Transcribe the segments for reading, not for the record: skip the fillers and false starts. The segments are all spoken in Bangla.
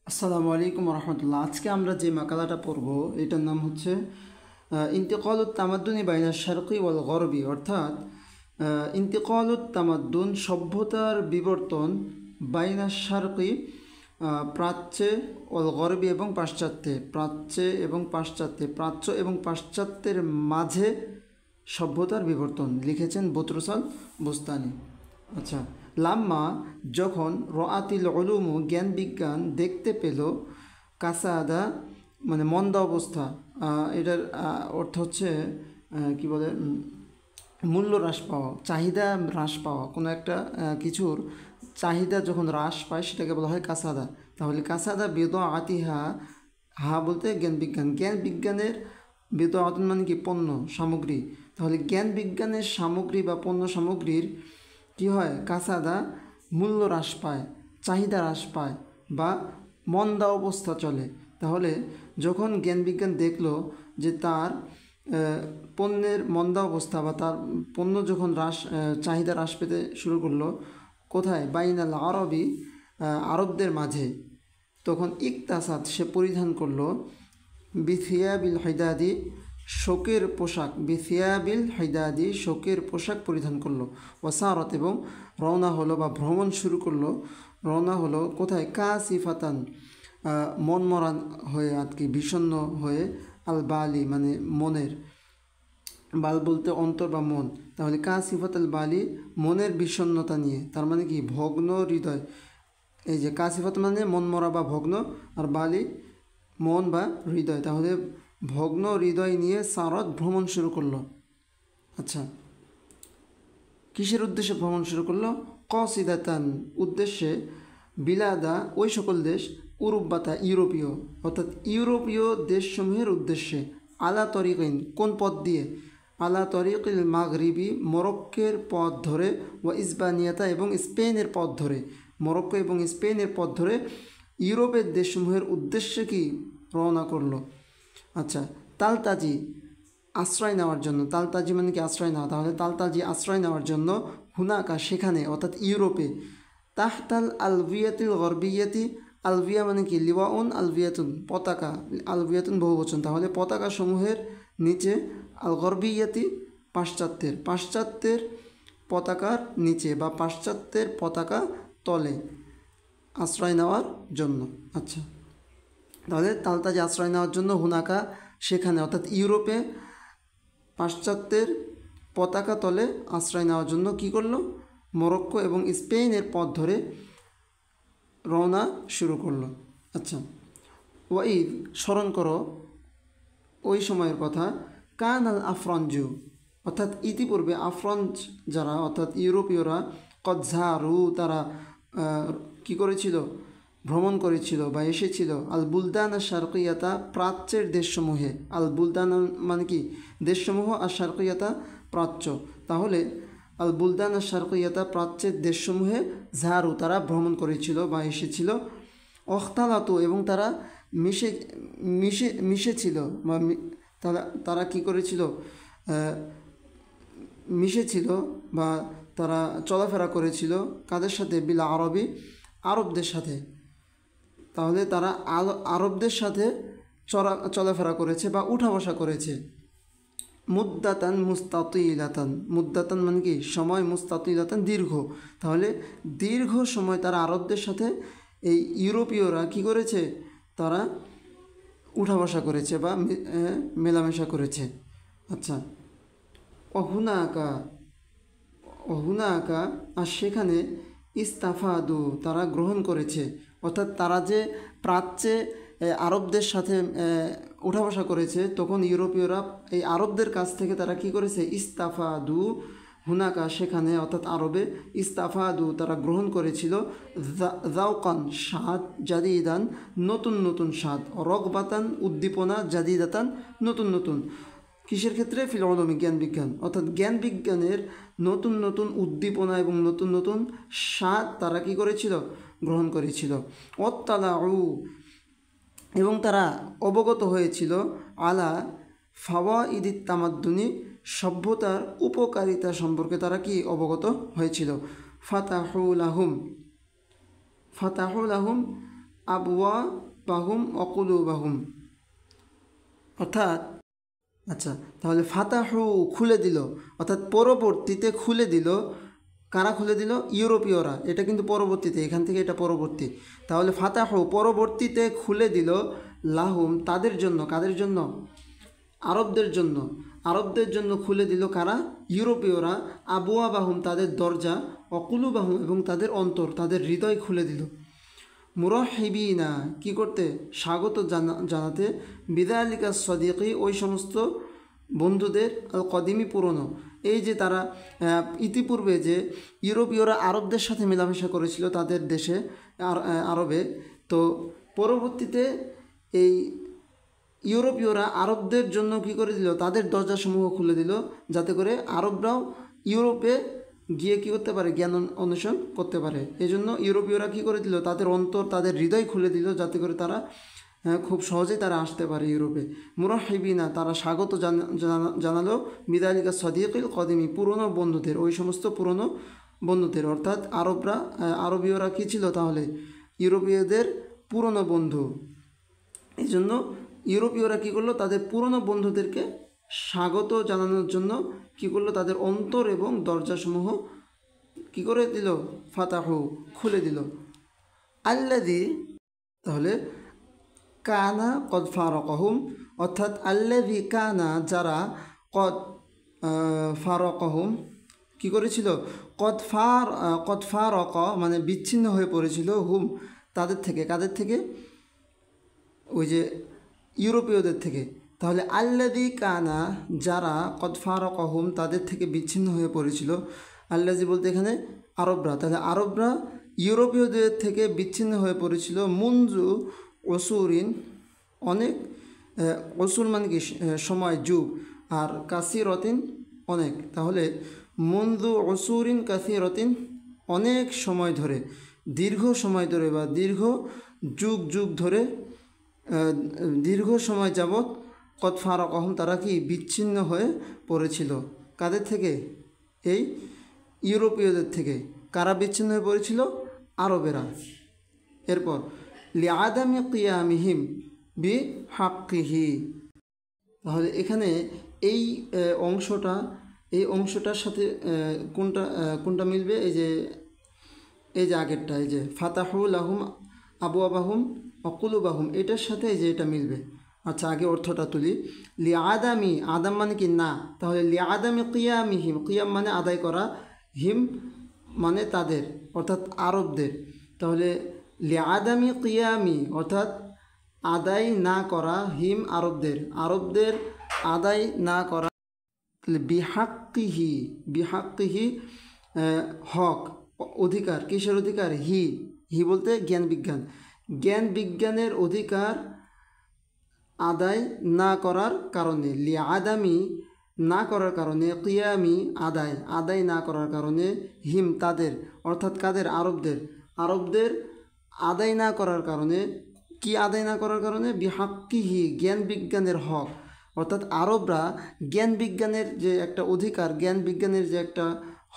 আসসালামু আলাইকুম রহমতুল্লাহ। আজকে আমরা যে মাকালাটা পড়ব এটার নাম হচ্ছে ইন্তিকালুত তামাদ্দুনি বাইনা শারকি ওয়াল গরবি, অর্থাৎ ইন্তিকালুত তামাদ্দুন সভ্যতার বিবর্তন বাইনা শারকি প্রাচ্যে ওয়াল গরবি এবং পাশ্চাত্যে, প্রাচ্য এবং পাশ্চাত্যের মাঝে সভ্যতার বিবর্তন লিখেছেন বতরুসাল বুস্তানি। আচ্ছা, লাম্মা যখন রআতিল উলুমু জ্ঞান বিজ্ঞান দেখতে পেল কাসাদা মানে মন্দা অবস্থা, এটার অর্থ হচ্ছে কি বলে মূল্য হ্রাস পাওয়া, চাহিদা হ্রাস পাওয়া, কোনো একটা কিছুর চাহিদা যখন হ্রাস পায় সেটাকে বলা হয় কাসাদা। তাহলে কাসাদা বেদ আতিহা, হা বলতে জ্ঞান বিজ্ঞান, জ্ঞান বিজ্ঞানের বেদ আতন মানে কি পণ্য সামগ্রী। তাহলে জ্ঞান বিজ্ঞানের সামগ্রী বা পণ্য সামগ্রীর কি হয়, কাসাদা মূল্য হ্রাস পায়, চাহিদা হ্রাস পায় বা মন্দা অবস্থা চলে। তাহলে যখন জ্ঞান বিজ্ঞান দেখলো যে তার পণ্যের মন্দা অবস্থা বা তার পণ্য যখন চাহিদা হ্রাস পেতে শুরু করলো, কোথায়, বাইনাল আরবি আরবদের মাঝে, তখন ইকতাসাদ সে পরিধান করলো বিথিয়াবিল হাইদাদি শোকের পোশাক, বিথিয়াবিল হাইদাদি শোকের পোশাক পরিধান করলো, ওয়াসারত এবং রওনা হলো বা ভ্রমণ শুরু করলো, রওনা হলো কোথায়, কাসিফাতান মনমরান হয়ে, আর কি বিষণ্ণ হয়ে, আল বালি মানে মনের, বাল বলতে অন্তর বা মন। তাহলে কাসিফাত আল বালি মনের বিষণ্ণতা নিয়ে, তার মানে কি ভগ্ন হৃদয়। এই যে কাসিফাত মানে মন মরা বা ভগ্ন, আর বালি মন বা হৃদয়। তাহলে ভগ্ন হৃদয় নিয়ে সারদ ভ্রমণ শুরু করলো। আচ্ছা, কিসের উদ্দেশ্যে ভ্রমণ শুরু করলো, কসিদাতান উদ্দেশ্যে, বিলাদা ওই সকল দেশ, উরুব্বাতা ইউরোপীয়, অর্থাৎ ইউরোপীয় দেশসমূহের উদ্দেশ্যে, আলা তরিকিন কোন পথ দিয়ে, আলা তরিকিল মাগরিবি মরক্কের পথ ধরে, ও ইসবানিয়াতা এবং স্পেনের পথ ধরে, মরক্কো এবং স্পেনের পথ ধরে ইউরোপের দেশসমূহের উদ্দেশ্যে কি রওনা করলো। আচ্ছা, তালতাজি আশ্রয় নেওয়ার জন্য, তালতাজি মানে কি আশ্রয় নেওয়া, তাহলে তালতাজি আশ্রয় নেওয়ার জন্য, হুনাকা সেখানে, অর্থাৎ ইউরোপে, তাহতাল আলভিয়াতিল গরবিয়াতি, আলভিয়া মানে কি লিওয়াউন, আলভিয়াতুন পতাকা, আলভিয়াতুন বহুবচন, তাহলে পতাকা সমূহের নিচে, আল গরবিয়াতি পাশ্চাত্যের পতাকার নিচে বা পাশ্চাত্যের পতাকা তলে আশ্রয় নেওয়ার জন্য। আচ্ছা, তাহলে তালতাজি আশ্রয় নেওয়ার জন্য, হুনাকা সেখানে, অর্থাৎ ইউরোপে পাশ্চাত্যের পতাকা তলে আশ্রয় নেওয়ার জন্য কী করলো, মরক্কো এবং স্পেনের পথ ধরে রওনা শুরু করলো। আচ্ছা, ওয়াইদ স্মরণ করো ওই সময়ের কথা, কান আল আফরঞ্জু, অর্থাৎ ইতিপূর্বে আফরঞ্জ যারা, অর্থাৎ ইউরোপীয়রা, কদঝারু তারা কী করেছিল, ভ্রমণ করেছিল বা এসেছিল, আল বুলদান শারকিয়াতা প্রাচ্যের দেশসমূহে, আল বুলদান মানে কি দেশসমূহ, আর শারকিয়াতা প্রাচ্য। তাহলে আল বুলদান শারকিয়াতা প্রাচ্যের দেশসমূহে, ঝারু তারা ভ্রমণ করেছিল বা এসেছিল, অখতালাতু এবং তারা মিশে মিশেছিল বা তারা কী করেছিল, মিশেছিল বা তারা চলাফেরা করেছিল কাদের সাথে, বিলা আরবি আরবদের সাথে। তাহলে তারা আরবদের সাথে চলাফেরা করেছে বা উঠা বসা করেছে। মুদ্দাতান মুস্তাতিলাতান, মুদ্দাতান মানে কি সময়, মুস্তাতিলাতান দীর্ঘ। তাহলে দীর্ঘ সময় তারা আরবদের সাথে, এই ইউরোপীয়রা কি করেছে, তারা উঠা বসা করেছে বা মেলামেশা করেছে। আচ্ছা, অহুনাকা অহুনাকা আর সেখানে, ইস্তাফাদু তারা গ্রহণ করেছে, অর্থাৎ তারা যে প্রাচ্যে আরবদের সাথে উঠা বসা করেছে, তখন ইউরোপীয়রা এই আরবদের কাছ থেকে তারা কি করেছে, ইস্তাফাদু হুনাকা সেখানে, অর্থাৎ আরবে, ইস্তাফাদু তারা গ্রহণ করেছিল, জাওকান স্বাদ, জাদিদান নতুন নতুন স্বাদ, রগবাতান উদ্দীপনা, জাদিদাতান নতুন নতুন, কিসের ক্ষেত্রে, ফিল উলুমি জ্ঞান বিজ্ঞান, অর্থাৎ জ্ঞান বিজ্ঞানের নতুন নতুন উদ্দীপনা এবং নতুন নতুন স্বাদ তারা কী করেছিল, গ্রহণ করেছিল। অত্তালাউ এবং তারা অবগত হয়েছিল, আলা ফাওয়াইদিত তামাদ্দুনি সভ্যতার উপকারিতা সম্পর্কে তারা কি অবগত হয়েছিল। ফাতাহুল আহুম আবওয়া বাহুম অকুলু বাহুম, অর্থাৎ আচ্ছা, তাহলে ফাতাহু খুলে দিল, অর্থাৎ পরবর্তীতে খুলে দিল। কারা খুলে দিল? ইউরোপীয়রা। এটা কিন্তু পরবর্তীতে, এখান থেকে এটা পরবর্তী। তাহলে ফাতাহু পরবর্তীতে খুলে দিল লাহুম তাদের জন্য। কাদের জন্য? আরবদের জন্য। আরবদের জন্য খুলে দিল কারা? ইউরোপীয়রা। আবুয়া বাহুম তাদের দরজা, অকুলু বাহুম এবং তাদের অন্তর, তাদের হৃদয় খুলে দিল। মুরাহিবিনা কি করতে? স্বাগত জানাতে। বিদালিকা সদিকি ওই সমস্ত বন্ধুদের, আল কদিমি পুরনো। এই যে তারা ইতিপূর্বে যে ইউরোপীয়রা আরবদের সাথে মেলামেশা করেছিল তাদের দেশে আরবে, তো পরবর্তীতে এই ইউরোপীয়রা আরবদের জন্য কি করে দিল? তাদের দরজাসমূহ খুলে দিল, যাতে করে আরবরাও ইউরোপে গিয়ে কী করতে পারে? জ্ঞান অন্বেষণ করতে পারে। এই জন্য ইউরোপীয়রা কী করে দিল? তাদের অন্তর, তাদের হৃদয় খুলে দিল, যাতে করে তারা খুব সহজেই তারা আসতে পারে ইউরোপে। মুরাহিবিনা তারা স্বাগত জানালো বিদালিকা সদিকিল কদিমি পুরনো বন্ধুদের, ওই সমস্ত পুরনো বন্ধুদের। অর্থাৎ আরবীয়রা কী ছিল তাহলে? ইউরোপীয়দের পুরনো বন্ধু। এই জন্য ইউরোপীয়রা কী করলো? তাদের পুরনো বন্ধুদেরকে স্বাগত জানানোর জন্য কী করলো? তাদের অন্তর এবং দরজাসমূহ কী করে দিল? ফাতাহু খুলে দিল। আল্লাযী তাহলে কানা কদ ফারাকহুম, অর্থাৎ আল্লাযী কানা যারা, কদ ফারাকহুম কী করেছিল? কদ ফারাক মানে বিচ্ছিন্ন হয়ে পড়েছিল, হুম তাদের থেকে। কাদের থেকে? ওই যে ইউরোপীয়দের থেকে। তাহলে আল্লাযী কানা যারা, কদ ফারাকহুম তাদের থেকে বিচ্ছিন্ন হয়ে পড়েছিল। আল্লাযী বলতে এখানে আরবরা। তাহলে আরবরা ইউরোপীয়দের থেকে বিচ্ছিন্ন হয়ে পড়েছিল মুনজু ওসুরিন অনেক, ওসুর মানে কি? সময়, যুগ, আর কাসিরতিন অনেক। তাহলে মুনজু ওসুরিন কাসিরতিন অনেক সময় ধরে, দীর্ঘ সময় ধরে বা দীর্ঘ যুগ যুগ ধরে, দীর্ঘ সময় যাবৎ কদ ফারাকহুম তারা কি? বিচ্ছিন্ন হয়ে পড়েছিল। কাদের থেকে? এই ইউরোপীয়দের থেকে। কারা বিচ্ছিন্ন হয়ে পড়েছিল? আরবেরা। এরপর লিআদামি কিয়ামিহিম বি হাক্কিহি, তাহলে এখানে এই অংশটার সাথে কোনটা মিলবে? এই যে আগেরটা, এই যে ফাতাহুল আহুম আবু আবাহুম অকুলুবাহুম, এটার সাথে এই যে এটা মিলবে। আচ্ছা, আগে অর্থটা তুলি। লিআদামি, আদাম মানে কি? না। তাহলে লিআদামি কিয়ামিহিম, কিয়াম মানে আদায় করা, হিম মানে তাদের, অর্থাৎ আরবদের। তাহলে লিআদামি কিয়ামি অর্থাৎ আদায় না করা, হিম আরবদের আদায় না করা। তাহলে বিহাক্কিহি হক, অধিকার। কিসের অধিকার? হি বলতে জ্ঞান বিজ্ঞানের অধিকার আদায় না করার কারণে, লিআদামি না করার কারণে, কিয়ামি আদায় না করার কারণে, হিম তাদের, অর্থাৎ কাদের? আরবদের আদায় না করার কারণে। কি আদায় না করার কারণে? বিহাক্কিহি জ্ঞান বিজ্ঞানের হক, অর্থাৎ আরবরা জ্ঞান বিজ্ঞানের যে একটা অধিকার, জ্ঞান বিজ্ঞানের যে একটা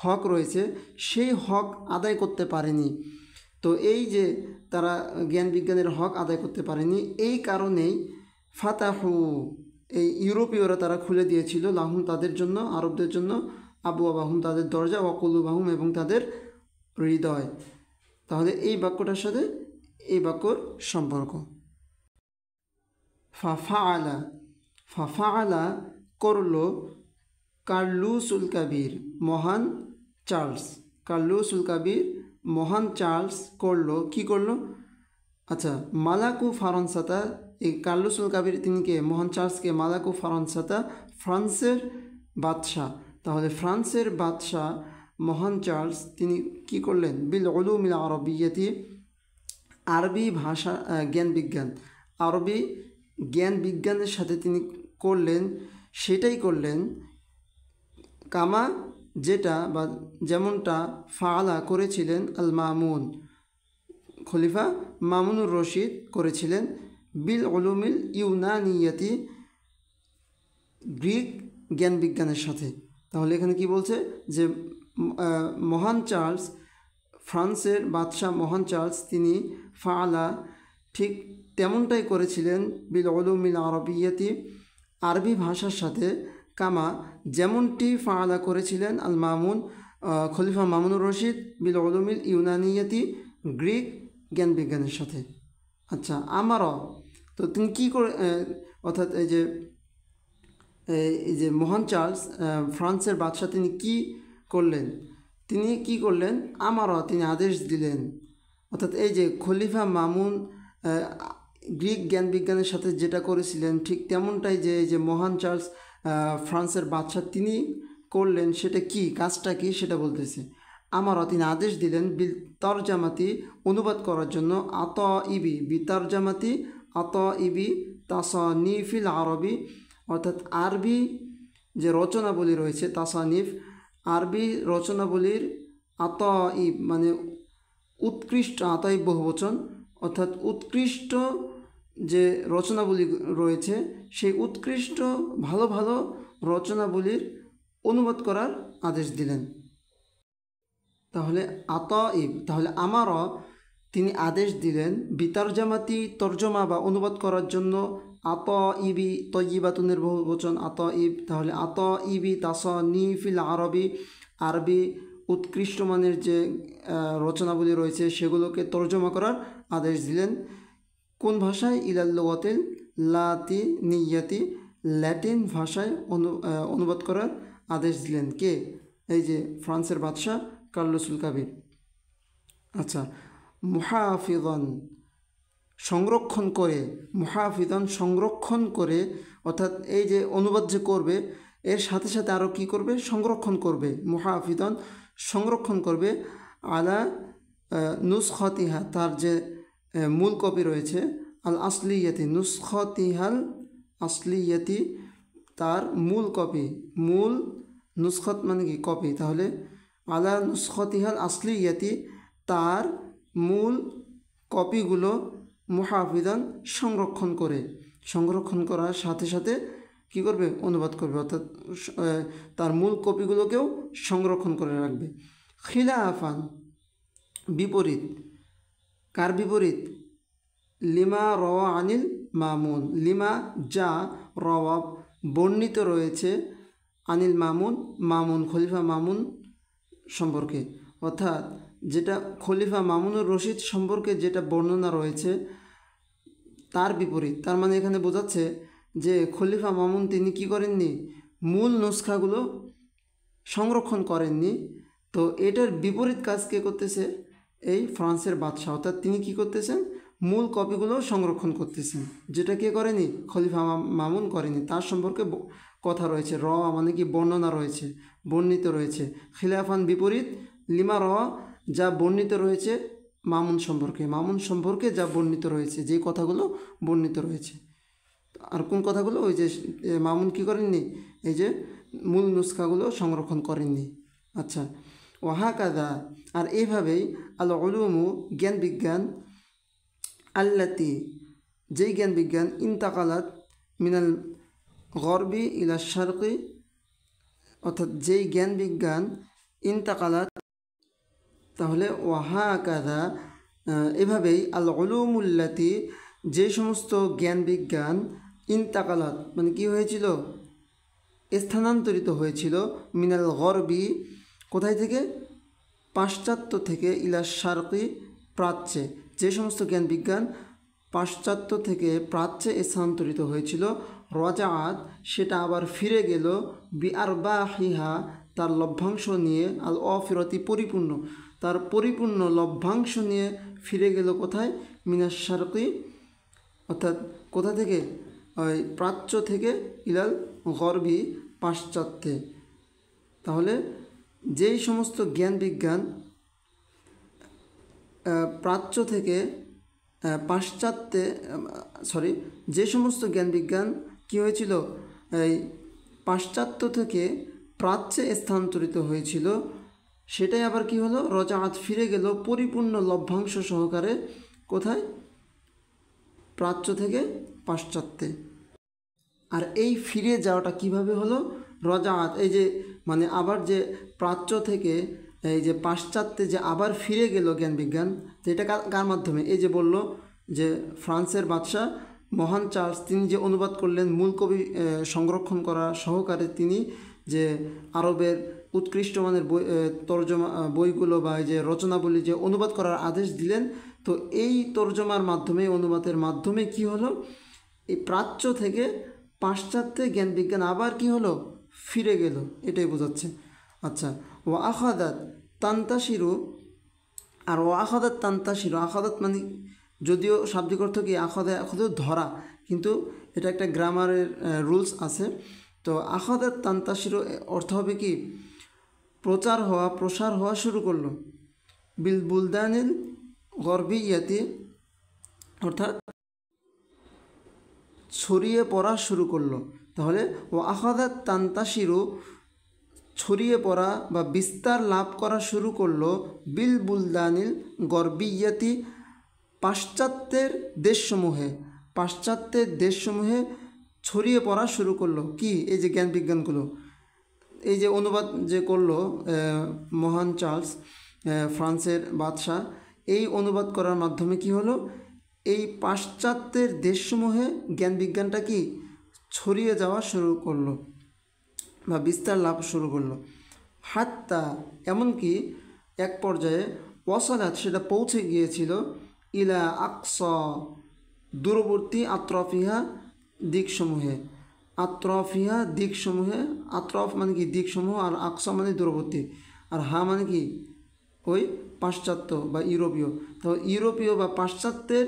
হক রয়েছে, সেই হক আদায় করতে পারেনি। তো এই যে তারা জ্ঞান বিজ্ঞানের হক আদায় করতে পারেনি, এই কারণেই ফাতাহু এই ইউরোপীয়রা তারা খুলে দিয়েছিল লাহুম তাদের জন্য, আরবদের জন্য, আবু আবাহুম তাদের দরজা, ওয়াকুলুবাহুম এবং তাদের হৃদয়। তাহলে এই বাক্যটার সাথে এই বাক্যর সম্পর্ক। ফাফাআলা করল কার্লুসুল কাবির মহান চার্লস করলো। কি করলো? আচ্ছা, মালাকু ফারান্সাতা, এই কার্লুসুল কাবির তিনি কে? মহান চার্লসকে মালাকু ফারান্সাতা ফ্রান্সের বাদশাহ। তাহলে ফ্রান্সের বাদশাহ মহান চার্লস তিনি কি করলেন? বিল উলুমিল আরবিয়্যাতি আরবি ভাষা আরবি জ্ঞান বিজ্ঞানের সাথে তিনি সেটাই করলেন কামা যেটা বা যেমনটা ফাআলা করেছিলেন আল মামুন খলিফা মামুনুর রশিদ করেছিলেন বিল উলুমিল ইউনানিয়াতি গ্রিক জ্ঞান বিজ্ঞানের সাথে। তাহলে এখানে কি বলছে? যে মহান চার্লস, ফ্রান্সের বাদশাহ মহান চার্লস তিনি ফাআলা ঠিক তেমনটাই করেছিলেন বিল উলুমিল আরবিয়াতি, আরবি ভাষার সাথে, কামা যেমনটি ফাআলা করেছিলেন আল মামুন খলিফা মামুনুর রশিদ বিল উলুমিল ইউনানিয়াতি, গ্রিক জ্ঞান বিজ্ঞানের সাথে। আচ্ছা, আমারও তো তিনি কী করে, অর্থাৎ এই যে মহান চার্লস ফ্রান্সের বাদশাহ তিনি কি করলেন, আমারও তিনি আদেশ দিলেন, অর্থাৎ এই যে খলিফা মামুন গ্রিক জ্ঞান বিজ্ঞানের সাথে যেটা করেছিলেন ঠিক তেমনটাই যে এই যে মহান চার্লস ফ্রান্সের বাদশাহ তিনি করলেন, সেটা কি, কাজটা কি সেটা বলতেছে। আমারও তিনি আদেশ দিলেন বিল তরজামাতি, অনুবাদ করার জন্য, আত ইবি তাসানিফিল আরবি, অর্থাৎ আরবি যে রচনাবলী রয়েছে, তাসানিফ আরবি রচনাবলীর, আতইব মানে উৎকৃষ্ট, আতইব বহুবচন, অর্থাৎ উৎকৃষ্ট যে রচনাবলী রয়েছে সেই উৎকৃষ্ট ভালো ভালো রচনাবলীর অনুবাদ করার আদেশ দিলেন। তাহলে তাহলে আমারও তিনি আদেশ দিলেন বিতরজামাতি, তর্জমা বা অনুবাদ করার জন্য, ইবি তয়্যিবাতুনের বহুবচন ইব, তাহলে ইবি তাসানিফিল আরবি, আরবি উৎকৃষ্ট মানের যে রচনাবলী রয়েছে সেগুলোকে তর্জমা করার আদেশ দিলেন। কোন ভাষায়? ইলাল লুগাতিল লাতিনিয়াতি, ল্যাটিন ভাষায় অনুবাদ করার আদেশ দিলেন। কে? এই যে ফ্রান্সের বাদশাহ কার্লোসুল কাবির। আচ্ছা, মুহাফিজান সংরক্ষণ করে, সংরক্ষণ করে, অর্থাৎ এই যে অনুবাদ যে করবে এর সাথে সাথে আরও কী করবে? সংরক্ষণ করবে। মুহাফিজান সংরক্ষণ করবে, আলা নুসখতিহা তার যে মূল কপি রয়েছে, আল আসলিয়াতি নুসখতিহাল আসলিয়াতি তার মূল কপি, মূল নুসখত মানে কি? কপি। তাহলে আলা নুসখতিহাল আসলিয়াতি তার মূল কপিগুলো মুহাফিজান সংরক্ষণ করার সাথে সাথে কী করবে? অনুবাদ করবে, অর্থাৎ তার মূল কপিগুলোকেও সংরক্ষণ করে রাখবে। খিলাফান বিপরীত, কার বিপরীত? লিমা রওয়া আনিল মামুন, লিমা যা রওয়া বর্ণিত রয়েছে, আনিল মামুন খলিফা মামুন সম্পর্কে, অর্থাৎ যেটা খলিফা মামুনুর রশিদ সম্পর্কে যেটা বর্ণনা রয়েছে তার বিপরীত। তার মানে এখানে বোঝাচ্ছে যে খলিফা মামুন তিনি কি করেননি? মূল নুসখাগুলো সংরক্ষণ করেননি। তো এটার বিপরীত কাজ কে করতেছে? এই ফ্রান্সের বাদশাহ, অর্থাৎ তিনি কি করতেছেন? মূল কপিগুলো সংরক্ষণ করতেছেন, যেটা কে করেনি? খলিফা মামুন করেনি। তার সম্পর্কে কথা রয়েছে, রওয়া মানে কি? বর্ণনা রয়েছে, বর্ণিত রয়েছে। খিলাফান বিপরীত, লিমা রওয়া যা বর্ণিত রয়েছে মামুন সম্পর্কে যা বর্ণিত রয়েছে, যে কথাগুলো বর্ণিত রয়েছে। আর কোন কথাগুলো? ওই যে মামুন কী করেননি? এই যে মূল নুসখাগুলো সংরক্ষণ করেননি। আচ্ছা, ওয়াহাকাদা আর এইভাবেই আল উলুমু জ্ঞান বিজ্ঞান, আল্লাতি যেই জ্ঞান বিজ্ঞান, ইন্তাকালাত মিনাল গরবি ইলা শারকি, অর্থাৎ যেই জ্ঞান বিজ্ঞান ইন্তাকালাত, তাহলে ওয়াহাকাদা এভাবেই আল উলুমুল্লাতি যে সমস্ত জ্ঞান বিজ্ঞান, ইন্তাকালাত মানে কি হয়েছিল? স্থানান্তরিত হয়েছিল, মিনাল গরবি কোথায় থেকে? পাশ্চাত্য থেকে, ইলা শারকি প্রাচ্যে, যে সমস্ত জ্ঞান বিজ্ঞান পাশ্চাত্য থেকে প্রাচ্যে স্থানান্তরিত হয়েছিল, রাজাআত সেটা আবার ফিরে গেল, বিআরবাহিহা তার লভ্যাংশ নিয়ে, আল অফিরতি পরিপূর্ণ, তার পরিপূর্ণ লভ্যাংশ নিয়ে ফিরে গেল কোথায়? মিনাস শারকি, অর্থাৎ কোথা থেকে? ওই প্রাচ্য থেকে, ইলাল গরবি পাশ্চাত্যে। তাহলে যেই সমস্ত জ্ঞান বিজ্ঞান প্রাচ্য থেকে পাশ্চাত্যে, যে সমস্ত জ্ঞান বিজ্ঞান কী হয়েছিল? এই পাশ্চাত্য থেকে প্রাচ্যে স্থানান্তরিত হয়েছিল, সেটাই আবার কি হলো? রাজাআত ফিরে গেল পরিপূর্ণ লভ্যাংশ সহকারে কোথায়? প্রাচ্য থেকে পাশ্চাত্যে। আর এই ফিরে যাওয়াটা কিভাবে হলো? রাজাআত এই যে মানে আবার যে প্রাচ্য থেকে এই যে পাশ্চাত্যে যে আবার ফিরে গেল জ্ঞান বিজ্ঞান, তো এটা কার মাধ্যমে? এই যে বলল যে ফ্রান্সের বাদশাহ মহান চার্লস তিনি যে অনুবাদ করলেন মূল কবি সংরক্ষণ করা সহকারে, তিনি যে আরবের উৎকৃষ্ট মানের বই তর্জমা বইগুলো বা এই যে রচনাবলী যে অনুবাদ করার আদেশ দিলেন। তো এই তর্জমার মাধ্যমে, অনুবাদের মাধ্যমে কি হলো, এই প্রাচ্য থেকে পাশ্চাত্যে জ্ঞান বিজ্ঞান আবার কি হলো, ফিরে গেল, এটাই বোঝাচ্ছে। আচ্ছা, ও আখাদাত তান্তাশিরু, আর ও আখাদাত তান্তাশিরু, আখাদাত মানে যদিও শাব্দিক অর্থ কি আখাদা ধরা, কিন্তু এটা একটা গ্রামারের রুলস আছে। তো আখাদাত তান্তাশিরু অর্থ হবে কি, প্রচার হওয়া, প্রসার হওয়া শুরু করলো। বিল বুলদানিল গরবিয়াতি, অর্থাৎ ছড়িয়ে পড়া শুরু করলো। তাহলে ও আখাদাত তান্তাশিরু, ছড়িয়ে পড়া বা বিস্তার লাভ করা শুরু করলো। বিল বুলদানিল গরবিয়াতি, পাশ্চাত্যের দেশসমূহে, পাশ্চাত্যের দেশসমূহে ছড়িয়ে পড়া শুরু করলো। কি, এই যে জ্ঞান বিজ্ঞানগুলো, এই যে অনুবাদ যে করলো মহান চার্লস ফ্রান্সের বাদশাহ, এই অনুবাদ করার মাধ্যমে কি হলো, এই পাশ্চাত্যের দেশসমূহে জ্ঞান বিজ্ঞানটা কি ছড়িয়ে যাওয়া শুরু করলো বা বিস্তার লাভ শুরু করলো। হাত্তা, এমনকি এক পর্যায়ে ওয়াসালাত, সেটা পৌঁছে গিয়েছিল, ইলা আকসা, দূরবর্তী, আত্রফিহা, দিকসমূহে, আত্রফিহা দিকসমূহে, আত্রফ মানে কি দিকসমূহ, আর আকসা মানে দূরবর্তী, আর হা মানে কি ওই পাশ্চাত্য বা ইউরোপীয়। তো ইউরোপীয় বা পাশ্চাত্যের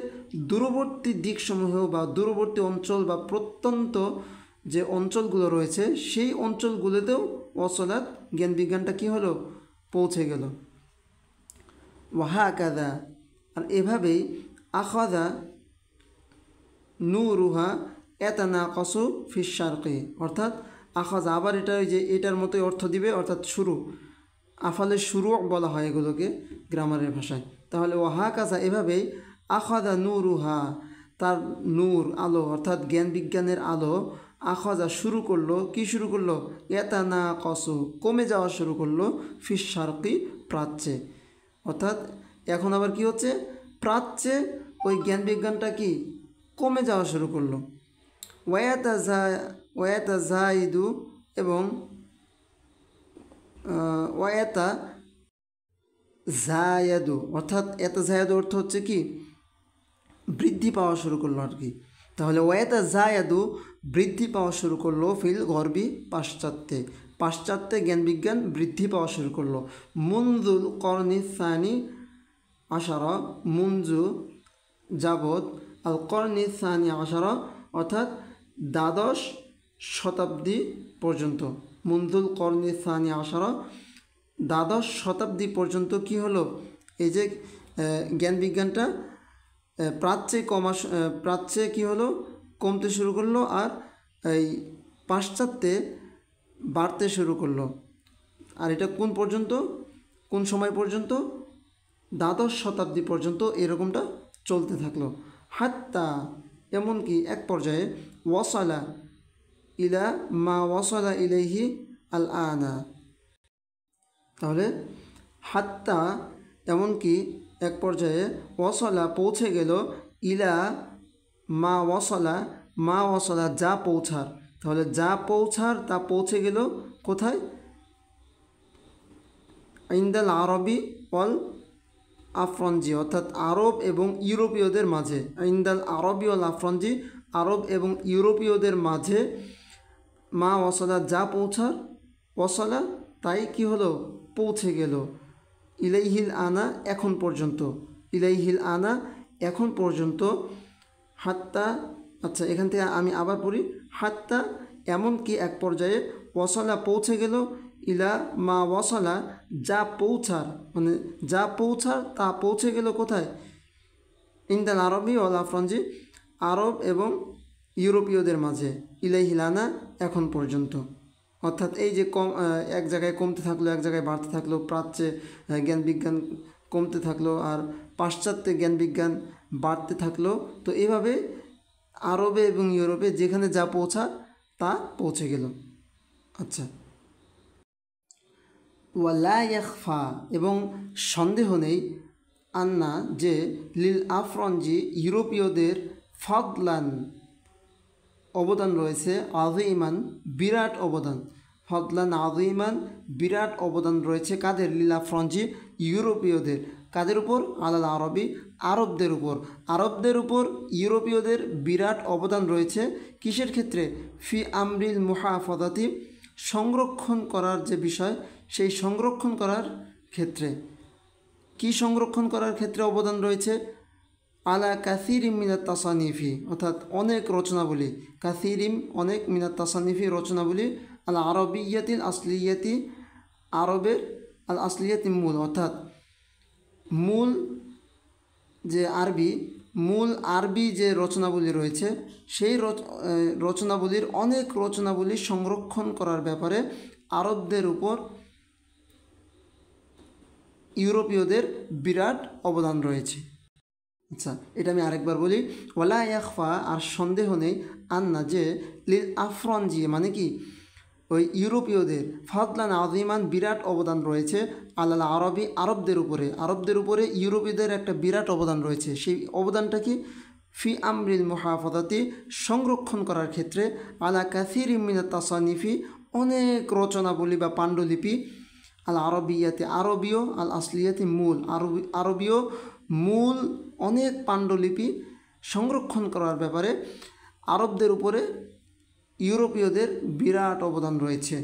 দূরবর্তী দিকসমূহেও বা দূরবর্তী অঞ্চল বা প্রত্যন্ত যে অঞ্চলগুলো রয়েছে সেই অঞ্চলগুলোতেও ওয়াসালাত, জ্ঞান বিজ্ঞানটা কী হলো, পৌঁছে গেল। ওয়াহাকাদা, আর এভাবেই আখাদা নূরুহা এতানাকাসু ফিস শারকি, অর্থাৎ আখাজা, আবার এটা ওই যে এটার মতোই অর্থ দিবে, অর্থাৎ শুরু, আফালের শুরু বলা হয় এগুলোকে গ্রামারের ভাষায়। তাহলে ওয়াহাকাজা, এভাবেই আখাদা নূরুহা, তার নূর, আলো, অর্থাৎ জ্ঞান বিজ্ঞানের আলো, আখাজা শুরু করলো, কি শুরু করলো, এতানাকাসু, কমে যাওয়া শুরু করলো, ফিস শারকি, প্রাচ্যে। অর্থাৎ এখন আবার কি হচ্ছে, প্রাচ্যে ওই জ্ঞান বিজ্ঞানটা কি কমে যাওয়া শুরু করলো। ওয়াতা জাইদু, এবং ওয়াতা জায়াদু, অর্থাৎ এতা জায়াদু অর্থ হচ্ছে কি বৃদ্ধি পাওয়া শুরু করলো আর কি। তাহলে ওয়াতা জায়াদু, বৃদ্ধি পাওয়া শুরু করলো, ফিল গর্বি, পাশ্চাত্যে, পাশ্চাত্যে জ্ঞান বিজ্ঞান বৃদ্ধি পাওয়া শুরু করলো। মুনজুল কর্নি সানি আশারা, মুনজু যাবৎ, আল কর্নি সানি আশারা, অর্থাৎ দ্বাদশ শতাব্দী পর্যন্ত, মুনজুল কর্নি সানি আশারা, দ্বাদশ শতাব্দী পর্যন্ত কি হলো, এই যে জ্ঞান বিজ্ঞানটা প্রাচ্যে কি হলো, কমতে শুরু করলো, আর এই পাশ্চাত্যে বাড়তে শুরু করলো। আর এটা কোন পর্যন্ত, কোন সময় পর্যন্ত, দ্বাদশ শতাব্দী পর্যন্ত এরকমটা চলতে থাকলো। হাত্তা, এমনকি এক পর্যায়ে ওয়াসালা ইলা মা ওয়াসালা ইলাইহি আল আনা, তাহলে হাত্তা, এমনকি এক পর্যায়ে, ওয়াসালা, পৌঁছে গেল, ইলা মা ওয়াসালা, মা ওয়াসালা, যা পৌঁছার, তাহলে যা পৌঁছার তা পৌঁছে গেল কোথায়, ইন্দাল আরবি অল আফরঞ্জি, অর্থাৎ আরব এবং ইউরোপীয়দের মাঝে, ইন্দাল আরবি অল আফরঞ্জি, আরব এবং ইউরোপীয়দের মাঝে, মা ওয়াসালা, যা পৌঁছার, ওয়াসালা, তাই কি হলো, পৌঁছে গেল, ইলাইহিল আনা, এখন পর্যন্ত, ইলাইহিল আনা, এখন পর্যন্ত, হাত্তা, আচ্ছা এখান থেকে আমি আবার পড়ি, হাত্তা, এমনকি এক পর্যায়ে, ওয়াসালা, পৌঁছে গেল, ইলা মা ওয়াসালা, যা পৌঁছার, মানে যা পৌঁছার তা পৌঁছে গেল কোথায়, ইন্দাল আরবি ওয়াল আফরঞ্জি, আরব এবং ইউরোপীয়দের মাঝে, ইলাইহিল আনা, এখন পর্যন্ত। অর্থাৎ এই যে এক জায়গায় কমতে থাকলো, এক জায়গায় বাড়তে থাকলো, প্রাচ্যে জ্ঞান বিজ্ঞান কমতে থাকলো আর পাশ্চাত্যে জ্ঞান বিজ্ঞান বাড়তে থাকলো। তো এভাবে আরবে এবং ইউরোপে যেখানে যা পৌঁছা তা পৌঁছে গেল। আচ্ছা, ওয়ালা ইয়াখফা, এবং সন্দেহ নেই, আন্না যে লিল আফরঞ্জি ইউরোপীয়দের ফাদলান অবদান রয়েছে, আযীমান বিরাট অবদান, ফদলান আযীমান বিরাট অবদান রয়েছে কাদের? লিল আফরঞ্জি ইউরোপীয়দের। কাদের উপর? আলাল আরবি আরবদের উপর। আরবদের উপর ইউরোপীয়দের বিরাট অবদান রয়েছে কিসের ক্ষেত্রে? ফি আমরিল মুহাফাযাতি সংরক্ষণ করার যে বিষয়, সেই সংরক্ষণ করার ক্ষেত্রে। কি সংরক্ষণ করার ক্ষেত্রে অবদান রয়েছে? আলা কাসিরিম মিনাত তাসানিফি অর্থাৎ অনেক রচনাবলী, কাসিরিম অনেক মিনাত তাসানিফি রচনাবলী, আল আরবিয়াতিল আসলিয়াতি আরবের আল আসলিয়াতি মূল অর্থাৎ মূল যে আরবি, মূল আরবি যে রচনাবলী রয়েছে সেই রচনাবলীর অনেক রচনাবলী সংরক্ষণ করার ব্যাপারে আরবদের উপর ইউরোপীয়দের বিরাট অবদান রয়েছে। আচ্ছা, এটা আমি আরেকবার বলি। ওয়ালা ইয়াখফা আর সন্দেহ নেই, আন্না যে লিল আফরঞ্জি মানে কি ওই ইউরোপীয়দের ফাদলান আযীমান বিরাট অবদান রয়েছে আলাল আরবি আরবদের উপরে। আরবদের উপরে ইউরোপীয়দের একটা বিরাট অবদান রয়েছে। সেই অবদানটা কি? ফি আমরিল মুহাফাযাতি সংরক্ষণ করার ক্ষেত্রে, আলা কাসিরিম মিনাত তাসানিফি অনেক রচনাবলী বা পাণ্ডুলিপি, আল আরবিয়াতে আরবীয়, আল আসলিয়াতে মূল আরবীয় মূল অনেক পাণ্ডুলিপি সংরক্ষণ করার ব্যাপারে আরবদের উপরে ইউরোপীয়দের বিরাট অবদান রয়েছে।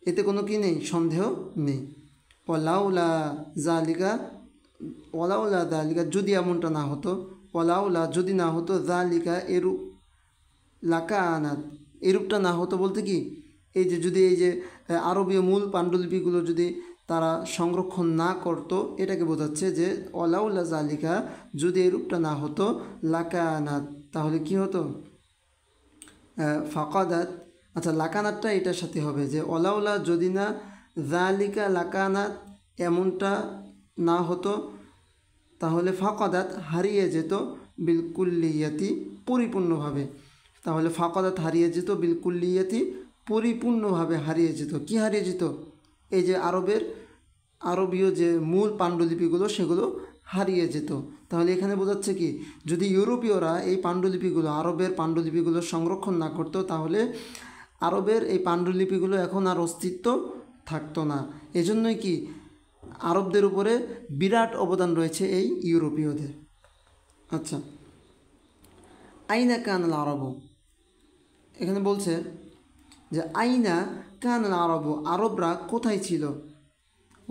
এতে কোনো কি নেই? সন্দেহ নেই। ওয়ালাউলা জালিকা ওয়ালাউলা জালিকা যদি এমনটা না হতো, ওয়ালাউলা যদি না হতো, জালিকা এরূপ, লাকানাত এরূপটা না হতো বলতে কি, এই যে যদি এই যে আরবীয় মূল পাণ্ডুলিপিগুলো যদি তারা সংরক্ষণ না করত, এটাকে বোঝাচ্ছে যে ওয়ালাউলা জালিকা যদি এরূপটা না হতো, লাকানাত তাহলে কি হতো? ফাকাদাত। আচ্ছা, লাকানাতটা এটার সাথে হবে যে ওলাউলা যদি না, জালিকা লাকানাত এমনটা না হতো, তাহলে ফাকাদাত হারিয়ে যেত, বিলকুল্লিয়াতি পরিপূর্ণভাবে। তাহলে ফাকাদাত হারিয়ে যেত, বিলকুল্লিয়াতি পরিপূর্ণভাবে হারিয়ে যেত। কি হারিয়ে যেত? এই যে আরবীয় যে মূল পাণ্ডুলিপিগুলো সেগুলো হারিয়ে যেত। তাহলে এখানে বোঝাচ্ছে কি, যদি ইউরোপীয়রা এই পাণ্ডুলিপিগুলো আরবের পাণ্ডুলিপিগুলো সংরক্ষণ না করতো, তাহলে আরবের এই পাণ্ডুলিপিগুলো এখন আর অস্তিত্ব থাকতো না। এজন্যই কি আরবদের উপরে বিরাট অবদান রয়েছে এই ইউরোপীয়দের। আচ্ছা, আইনা কানাল আরব, এখানে বলছে যে আইনা কানাল আরব আরবরা কোথায় ছিল,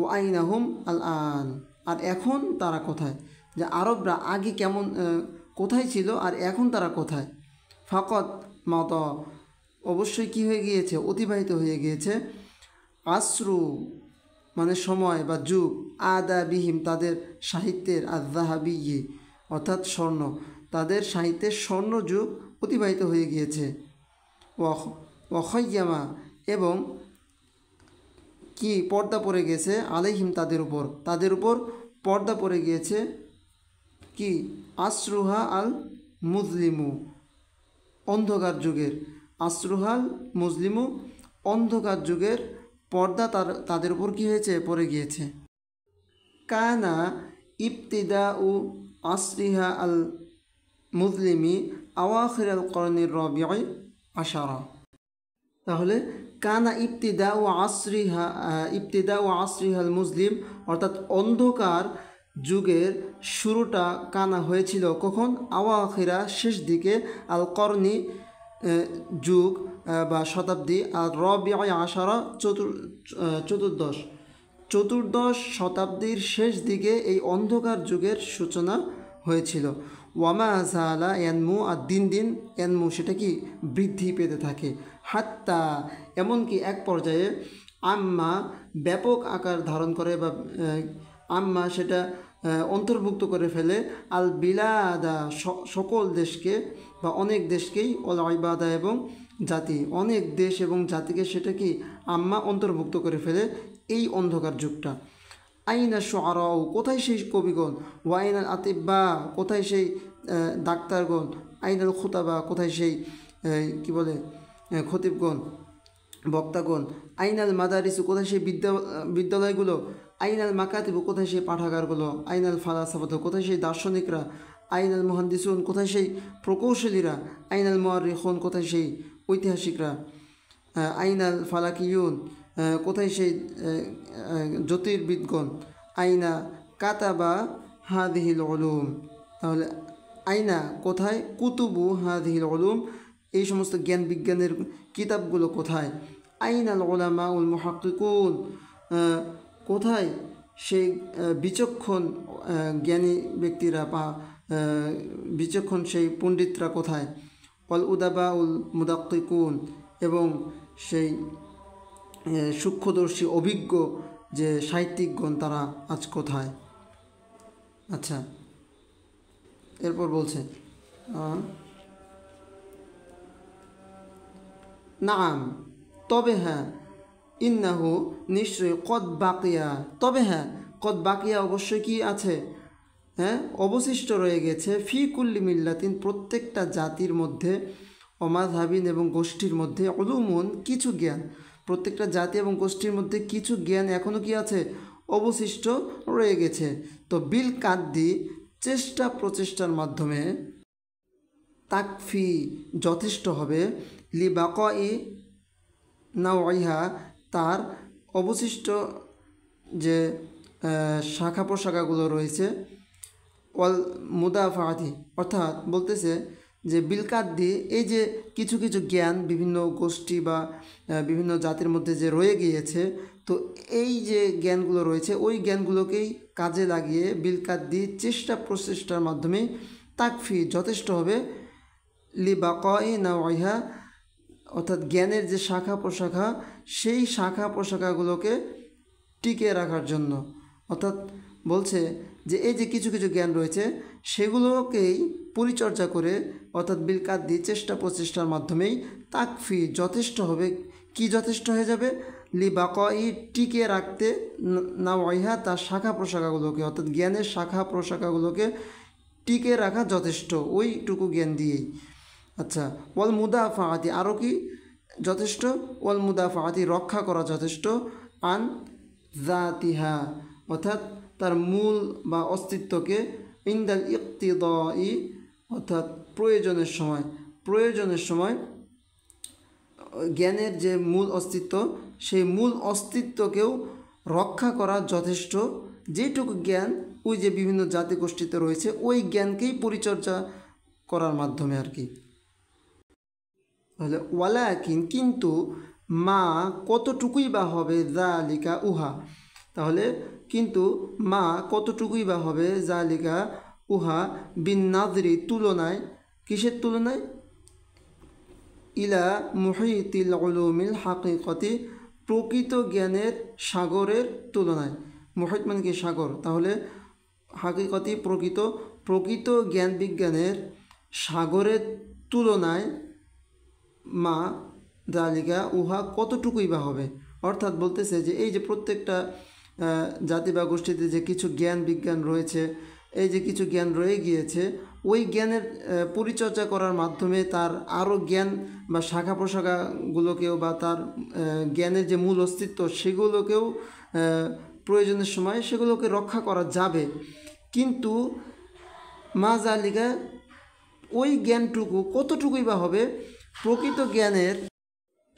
ও আইনা হুম আল আন আর এখন তারা কোথায়। যে আরবরা আগে কেমন কোথায় ছিল আর এখন তারা কোথায়। ফাকত মাত অবশ্যই কি হয়ে গিয়েছে? অতিবাহিত হয়ে গিয়েছে। আশ্রু মানে সময় বা যুগ, আদা বিহিম তাদের সাহিত্যের, আযাহাবি অর্থাৎ স্বর্ণ, তাদের সাহিত্যের স্বর্ণ যুগ অতিবাহিত হয়ে গিয়েছে। ওয়াখাইয়ামা এবং কি পর্দা পড়ে গেছে, আলাইহিম তাদের উপর পর্দা পড়ে গিয়েছে কি? আসরুহা আল মুজলিমু অন্ধকার যুগের, আসরুহাল মুজলিমু অন্ধকার যুগের পর্দা তাদের উপর কি হয়েছে? পড়ে গিয়েছে। কানা ইবতিদা উ আসরিহা আল মুজলিমি আওয়াখির আল করণির রবিআ আশারা। তাহলে কানা ইবতিদা ও আসরিহাল মুসলিম অর্থাৎ অন্ধকার যুগের শুরুটা কানা হয়েছিল কখন? আওয়াখিরা শেষ দিকে, আল করনি যুগ বা শতাব্দী, আর রবিআ আশারা চতুর্দশ শতাব্দীর শেষ দিকে এই অন্ধকার যুগের সূচনা হয়েছিল। ওয়ামা জালা এনমু আর দিন দিন এনমু সেটা কি বৃদ্ধি পেতে থাকে। হাত্তা এমনকি এক পর্যায়ে আম্মা ব্যাপক আকার ধারণ করে বা আম্মা সেটা অন্তর্ভুক্ত করে ফেলে আল বিলাদা সকল দেশকে বা অনেক দেশকেই, অল ইবাদা এবং জাতি, অনেক দেশ এবং জাতিকে সেটা কি আম্মা অন্তর্ভুক্ত করে ফেলে এই অন্ধকার যুগটা। আইনা শুআরাউ কোথায় সেই কবিগণ, ওয়াইনাল আতিব্বা কোথায় সেই ডাক্তারগণ, আইনাল খুতাবা কোথায় সেই কি বলে খতিবগণ বক্তাগণ, আইনাল মাদারিসু কোথায় সেই বিদ্যালয়গুলো, আইনাল মাকাতিবু, কোথায় সেই পাঠাগারগুলো, আইনাল ফালাসাফাতু, কোথায় সেই দার্শনিকরা, আইনাল মুহাদ্দিসুন, কোথায় সেই প্রকৌশলীরা, আইনাল মুআররিখুন, কোথায় সেই ঐতিহাসিকরা, আইনাল ফালাকিয়ুন, কোথায় সেই জ্যোতির্বিদগণ, আইনা কাতাবা হাদিহিল উলুম। তাহলে আইনা কোথায়, কুতুবু হাদিহিল উলুম, এই সমস্ত জ্ঞান বিজ্ঞানের কিতাবগুলো কোথায়, আইনাল উলামা উল মুহাক্কিকুন, কোথায় সেই বিচক্ষণ জ্ঞানী ব্যক্তিরা বা বিচক্ষণ সেই পণ্ডিতরা কোথায়, অল উদাবা উল মুদাক্কিকুন, এবং সেই সূক্ষ্মদর্শী অভিজ্ঞ যে সাহিত্যিকগণ তারা আজ কোথায়। আচ্ছা, এরপর বলছে নাম, তবে হ্যাঁ, ইন্নাহু নিশ্চয়ই, কদ বাকিয়া, তবে হ্যাঁ, কদ বাকিয়া অবশ্যই কি আছে, হ্যাঁ অবশিষ্ট রয়ে গেছে, ফি কুল্লি মিল্লাতিন প্রত্যেকটা জাতির মধ্যে, অমাযহাবিন এবং গোষ্ঠীর মধ্যে, উলুমুন কিছু জ্ঞান, প্রত্যেকটা জাতি এবং গোষ্ঠীর মধ্যে কিছু জ্ঞান এখনও কি আছে, অবশিষ্ট রয়ে গেছে। তো বিল কাদ্দি চেষ্টা প্রচেষ্টার মাধ্যমে, তাকফি যথেষ্ট হবে, লি বাকাই নাওয়াইহা তার অবশিষ্ট যে শাখা প্রশাখাগুলো রয়েছে, ওয়াল মুদাফাতি অর্থাৎ বলতেছে যে বিলকাদ্দি এই যে কিছু কিছু জ্ঞান বিভিন্ন গোষ্ঠী বা বিভিন্ন জাতির মধ্যে যে রয়ে গিয়েছে, তো এই যে জ্ঞানগুলো রয়েছে ওই জ্ঞানগুলোকেই কাজে লাগিয়ে বিলকাদ্দি চেষ্টা প্রচেষ্টার মাধ্যমে তাকফি যথেষ্ট হবে, লি বাকাই নাওয়াইহা অর্থাৎ জ্ঞানের যে শাখা প্রশাখা সেই শাখা প্রশাখাগুলোকে টিকে রাখার জন্য। অর্থাৎ বলছে যে এই যে কিছু কিছু জ্ঞান রয়েছে সেগুলোকেই পরিচর্যা করে, অর্থাৎ বিলকাদ্দি চেষ্টা প্রচেষ্টার মাধ্যমেই তাকফি যথেষ্ট হবে, কি যথেষ্ট হয়ে যাবে, লি বাকাই টিকে রাখতে, নাওয়াইহা তার শাখা প্রশাখাগুলোকে, অর্থাৎ জ্ঞানের শাখা প্রশাখাগুলোকে টিকে রাখা যথেষ্ট ওইটুকু জ্ঞান দিয়েই। আচ্ছা, ওয়াল মুদাফাআতি আরও কি যথেষ্ট, ওয়াল মুদাফাআতি রক্ষা করা যথেষ্ট, আন জাতিহা অর্থাৎ তার মূল বা অস্তিত্বকে, ইনদাল ইক্তিদাই অর্থাৎ প্রয়োজনের সময় জ্ঞানের যে মূল অস্তিত্ব সেই মূল অস্তিত্বকেও রক্ষা করা যথেষ্ট, যেটুকু জ্ঞান ওই যে বিভিন্ন জাতিগোষ্ঠীতে রয়েছে ওই জ্ঞানকেই পরিচর্যা করার মাধ্যমে আর কি। তাহলে ওয়ালাকিন কিন্তু, মা কতটুকুই বা হবে, জালিকা উহা, তাহলে কিন্তু মা কতটুকুই বা হবে, জালিকা উহা, বিন নাজরি তুলনায়, কিসের তুলনায়, ইলা মুহিতিল উলুমিল হাকিকতি প্রকৃত জ্ঞানের সাগরের তুলনায়, মুহিত মানে কি সাগর, তাহলে হাকিকতি প্রকৃত জ্ঞান বিজ্ঞানের সাগরের তুলনায়, মা দালিকা উহা কতটুকুই বা হবে। অর্থাৎ বলতেছে যে এই যে প্রত্যেকটা জাতি বা গোষ্ঠীতে যে কিছু জ্ঞান বিজ্ঞান রয়েছে, এই যে কিছু জ্ঞান রয়ে গিয়েছে ওই জ্ঞানের পরিচর্যা করার মাধ্যমে তার আরও জ্ঞান বা শাখা প্রশাখাগুলোকেও বা তার জ্ঞানের যে মূল অস্তিত্ব সেগুলোকেও প্রয়োজনের সময় সেগুলোকে রক্ষা করা যাবে, কিন্তু মা জালিকা ওই জ্ঞানটুকু কতটুকুই বা হবে প্রকৃত জ্ঞানের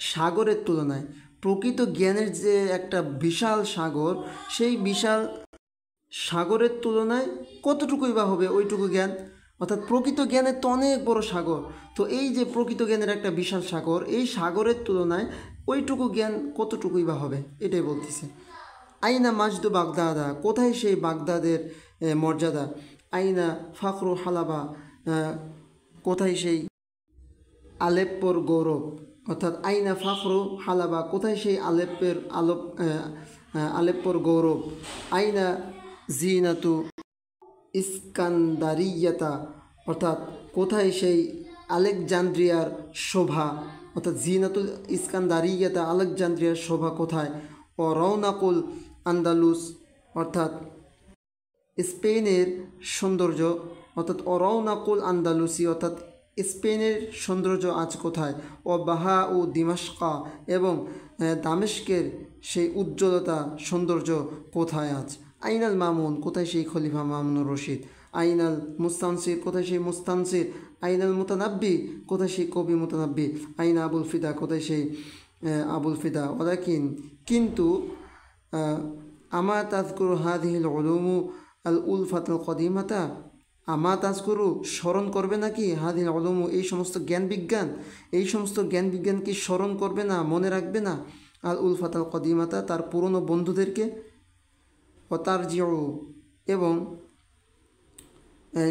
সাগরের তুলনায়। প্রকৃত জ্ঞানের যে একটা বিশাল সাগর, সেই বিশাল সাগরের তুলনায় কতটুকুই বা হবে ওইটুকু জ্ঞান, অর্থাৎ প্রকৃত জ্ঞানের তো অনেক বড় সাগর, তো এই যে প্রকৃত জ্ঞানের একটা বিশাল সাগর, এই সাগরের তুলনায় ওইটুকু জ্ঞান কতটুকুই বা হবে, এটাই বলতেছে। আইনা মাজদু বাগদাদা কোথায় সেই বাগদাদের মর্যাদা, আইনা ফাখরু হালাবা কোথায় সেই আলেপ্পোর গৌরব, অর্থাৎ আইনা ফাখরু হালাবা কোথায় সেই আলেপ্পোর গৌরব, আইনা জিনাতু ইস্কান্দারিয়াতা অর্থাৎ কোথায় সেই আলেকজান্দ্রিয়ার শোভা, অর্থাৎ জিনাতুল ইস্কান্দারিয়াতা আলেকজান্দ্রিয়ার শোভা কোথায়, ও রৌনাকুল আন্দালুস অর্থাৎ স্পেনের সৌন্দর্য, অর্থাৎ অরৌনাকুল আন্দালুসি অর্থাৎ স্পেনের সৌন্দর্য আজ কোথায়? ও বাহা ও দিমাশকা এবং দামেস্কের সেই উজ্জ্বলতা সৌন্দর্য কোথায় আজ? আইনাল মামুন, কোথায় সেই খলিফা মামুনুর রশিদ? আইনাল মুস্তানসির, কোথায় সেই মুস্তানসির? আইনাল মুতানাব্বি, কোথায় সেই কবি মুতানাব্বি? আইনা আবুল ফিদা, কোথায় সেই আবুল ফিদা? ওলাকিন, কিন্তু আমা তাজকুরু হাদিহিল উলুমু আল উলফাতুল কদিমাতা, আমা তাজকুরু, স্মরণ করবে নাকি হাদিহিল উলুমু, এই সমস্ত জ্ঞান বিজ্ঞান, এই সমস্ত জ্ঞান বিজ্ঞান কি স্মরণ করবে না, মনে রাখবে না? আল উলফাতুল কদিমাতা, তার পুরনো বন্ধুদেরকে। ও তার জিও, এবং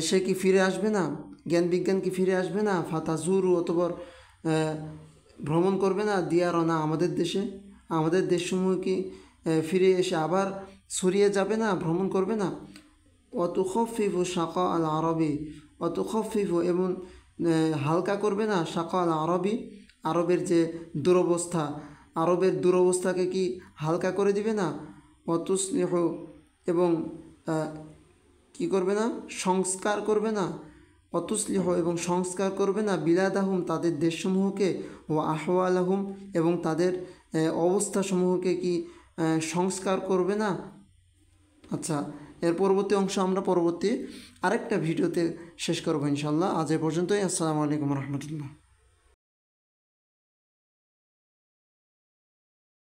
সে কি ফিরে আসবে না? জ্ঞান বিজ্ঞান কি ফিরে আসবে না? ফাতাজুরু, অতপর ভ্রমণ করবে না? দিয়ারনা, আমাদের দেশে, আমাদের দেশসমূহ কি ফিরে এসে আবার ছড়িয়ে যাবে না, ভ্রমণ করবে না? অতুখফিফু শাকা আল আরবি, অতুখফিফু, এবং হালকা করবে না শাকা আল আরবি, আরবের যে দুরবস্থা, আরবের দুরবস্থাকে কি হালকা করে দিবে না? অতুসলিহ, এবং কি করবে না? সংস্কার করবে না? অতুসলিহ, এবং সংস্কার করবে না বিলাদাহুম, তাদের দেশসমূহকে, ও আহওয়ালাহুম, এবং তাদের অবস্থাসমূহকে কি সংস্কার করবে না? আচ্ছা, এর পরবর্তী অংশ আমরা পরবর্তী আরেকটা ভিডিওতে শেষ করবো ইনশাল্লাহ। আজ এ পর্যন্তই। আসসালামু আলাইকুম রহমতুল্লাহ।